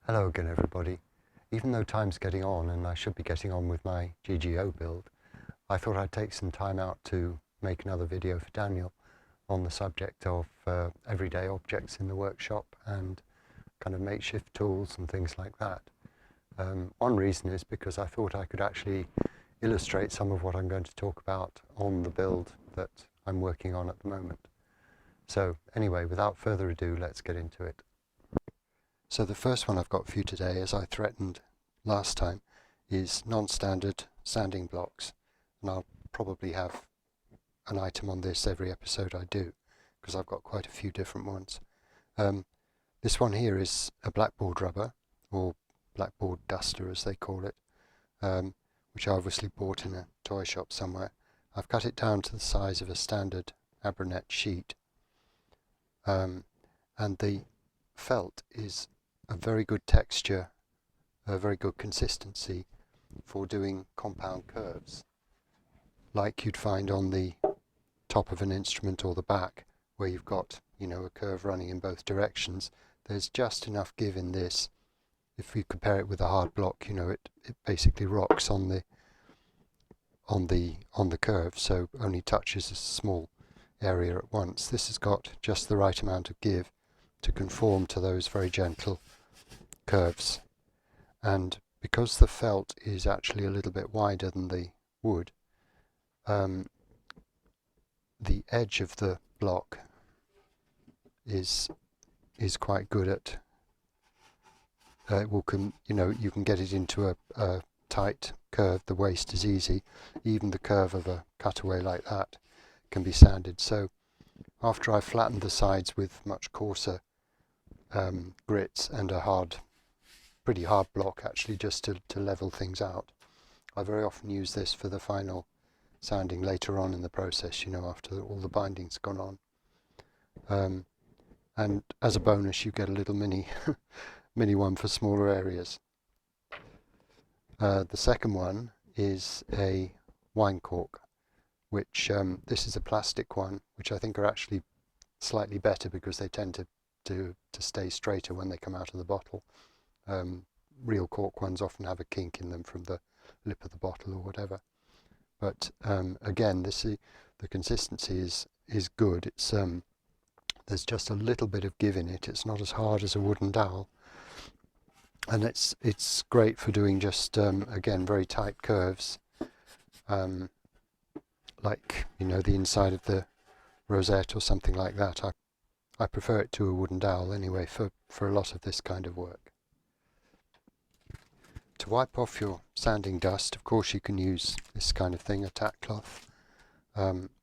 Hello again everybody. Even though time's getting on and I should be getting on with my GGO build, I thought I'd take some time out to make another video for Daniel on the subject of everyday objects in the workshop and kind of makeshift tools and things like that. One reason is because I thought I could actually illustrate some of what I'm going to talk about on the build that I'm working on at the moment. So anyway, without further ado, let's get into it. So the first one I've got for you today, as I threatened last time, is non-standard sanding blocks. And I'll probably have an item on this every episode I do, because I've got quite a few different ones. This one here is a blackboard rubber, or blackboard duster as they call it, which I obviously bought in a toy shop somewhere. I've cut it down to the size of a standard Abranet sheet. And the felt is a very good texture, a very good consistency for doing compound curves, like you'd find on the top of an instrument or the back, where you've got, you know, a curve running in both directions. There's just enough give in this. If you compare it with a hard block, you know, it basically rocks on the curve, so only touches a small area at once. This has got just the right amount of give to conform to those very gentle curves, and because the felt is actually a little bit wider than the wood, the edge of the block is quite good at you can get it into a tight curve. The waist is easy. Even the curve of a cutaway like that can be sanded. So after I've flattened the sides with much coarser grits and a pretty hard block actually, just to level things out, I very often use this for the final sanding later on in the process, you know, after all the binding's gone on. And as a bonus you get a little mini one for smaller areas. The second one is a wine cork, which this is a plastic one, which I think are actually slightly better because they tend to stay straighter when they come out of the bottle. Real cork ones often have a kink in them from the lip of the bottle or whatever. But again, the consistency is good. It's there's just a little bit of give in it. It's not as hard as a wooden dowel, and it's great for doing just again very tight curves, like, you know, the inside of the rosette or something like that. I prefer it to a wooden dowel anyway for a lot of this kind of work. To wipe off your sanding dust, of course you can use this kind of thing, a tack cloth,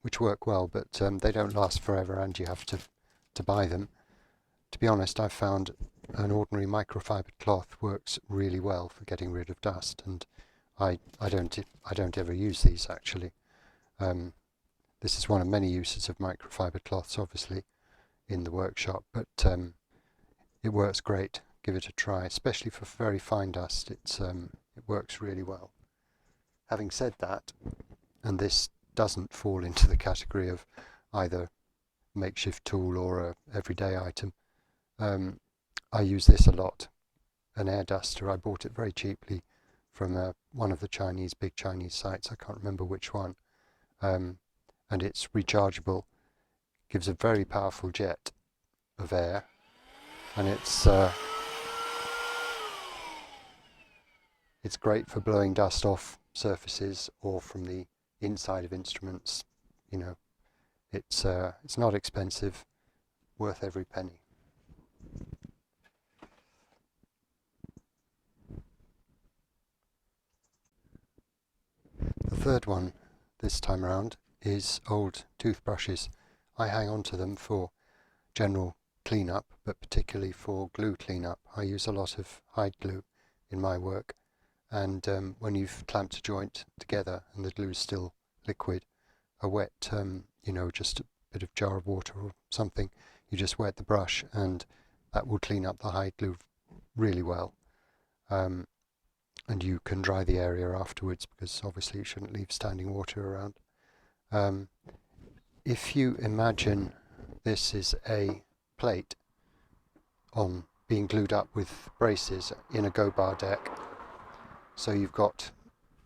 which work well, but they don't last forever and you have to buy them. To be honest, I've found an ordinary microfiber cloth works really well for getting rid of dust, and I don't ever use these actually. This is one of many uses of microfiber cloths, obviously, in the workshop, but it works great. Give it a try, especially for very fine dust. It works really well. Having said that, and this doesn't fall into the category of either makeshift tool or a everyday item, I use this a lot. An air duster. I bought it very cheaply from one of the big Chinese sites. I can't remember which one. And it's rechargeable. Gives a very powerful jet of air, and it's great for blowing dust off surfaces or from the inside of instruments. You know, it's not expensive, worth every penny. The third one this time around is old toothbrushes. I hang on to them for general cleanup, but particularly for glue cleanup. I use a lot of hide glue in my work, and when you've clamped a joint together and the glue is still liquid, a wet, you know, just a bit of jar of water or something, you just wet the brush and that will clean up the hide glue really well. And you can dry the area afterwards, because obviously you shouldn't leave standing water around. If you imagine this is a plate on being glued up with braces in a go bar deck. So you've got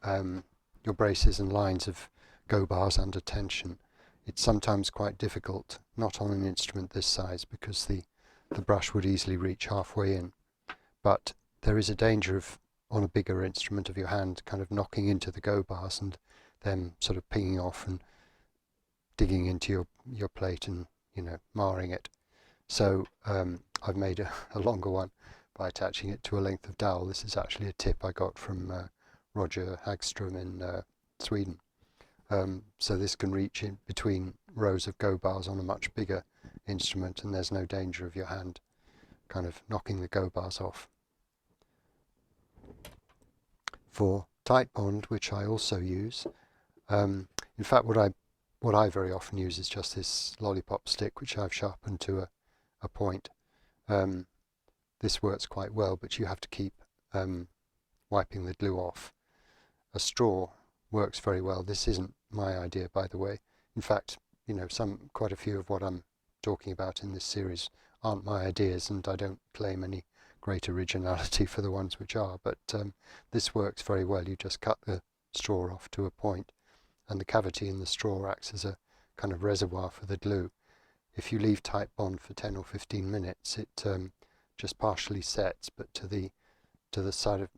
your braces and lines of go bars under tension. It's sometimes quite difficult, not on an instrument this size, because the brush would easily reach halfway in. But there is a danger of, on a bigger instrument, of your hand kind of knocking into the go bars and them sort of pinging off and digging into your plate and, you know, marring it. So I've made a longer one by attaching it to a length of dowel. This is actually a tip I got from Roger Hagström in Sweden. So this can reach in between rows of go bars on a much bigger instrument, and there's no danger of your hand kind of knocking the go bars off. For tight bond, which I also use, in fact what I very often use is just this lollipop stick, which I've sharpened to a point. This works quite well, but you have to keep wiping the glue off. A straw works very well. This isn't my idea, by the way. In fact, you know, quite a few of what I'm talking about in this series aren't my ideas, and I don't claim any great originality for the ones which are, but this works very well. You just cut the straw off to a point, and the cavity in the straw acts as a kind of reservoir for the glue. If you leave tight bond for 10 or 15 minutes, it just partially sets, but to the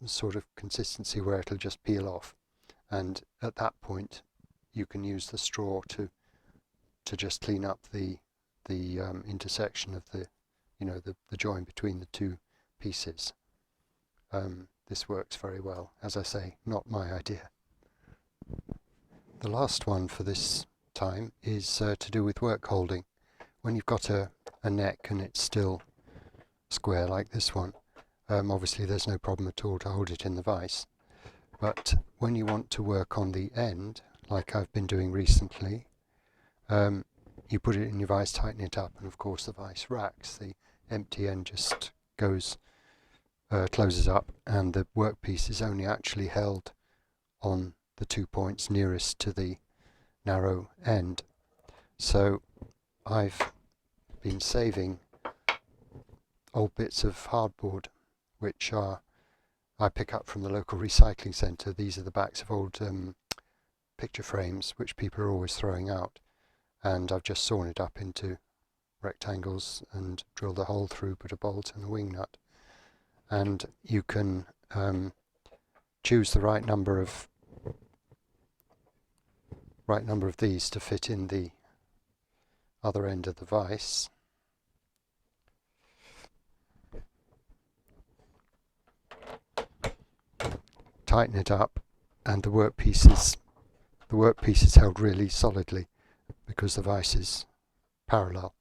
sort of consistency where it'll just peel off. And at that point, you can use the straw to just clean up the intersection of the join between the two pieces. This works very well. As I say, not my idea. The last one for this time is to do with work holding. When you've got a neck and it's still square like this one, obviously there's no problem at all to hold it in the vise. But when you want to work on the end, like I've been doing recently, you put it in your vise, tighten it up, and of course the vise racks. The empty end just closes up, and the workpiece is only actually held on the 2 points nearest to the narrow end. So I've been saving old bits of hardboard, which I pick up from the local recycling centre. These are the backs of old picture frames which people are always throwing out, and I've just sawn it up into rectangles and drilled a hole through, put a bolt and a wing nut. And you can choose the right number of these to fit in the other end of the vise. Tighten it up, and the workpiece is held really solidly because the vise is parallel.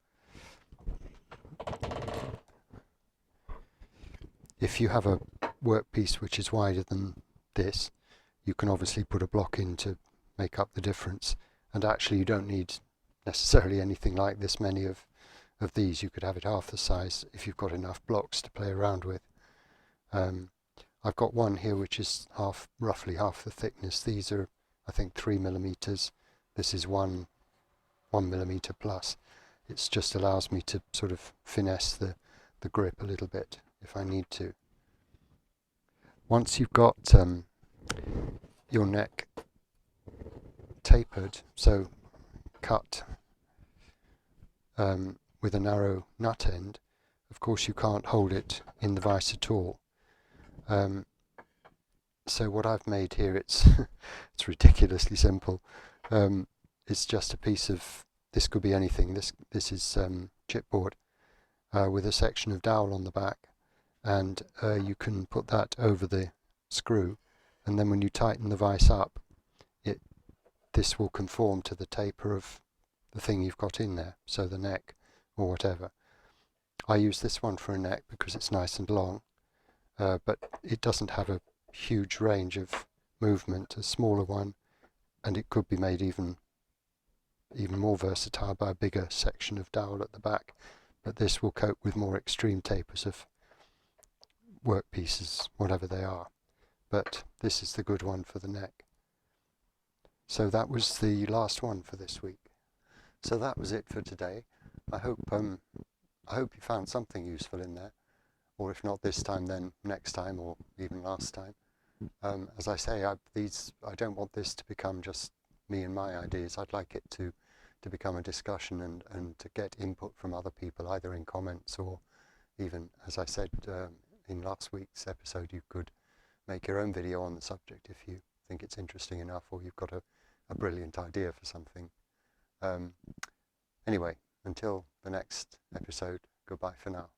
If you have a workpiece which is wider than this, you can obviously put a block in to make up the difference, and actually you don't need necessarily anything like this many of these. You could have it half the size if you've got enough blocks to play around with. I've got one here which is roughly half the thickness. These are, I think, 3 millimeters. This is 1 millimeter plus. It just allows me to sort of finesse the grip a little bit if I need to. Once you've got your neck tapered, so cut with a narrow nut end, of course you can't hold it in the vise at all. So what I've made here, it's ridiculously simple. It's just a piece of, this could be anything. This is chipboard with a section of dowel on the back, and you can put that over the screw, and then when you tighten the vise up, this will conform to the taper of the thing you've got in there, so the neck or whatever. I use this one for a neck because it's nice and long, but it doesn't have a huge range of movement. A smaller one, and it could be made even more versatile by a bigger section of dowel at the back, but this will cope with more extreme tapers of workpieces, whatever they are. But this is the good one for the neck. So that was the last one for this week. So that was it for today. I hope you found something useful in there. or if not this time, then next time, or even last time. As I say, I don't want this to become just me and my ideas. I'd like it to become a discussion and to get input from other people, either in comments or even, as I said in last week's episode, you could make your own video on the subject if you think it's interesting enough, or you've got a brilliant idea for something. Anyway, until the next episode, goodbye for now.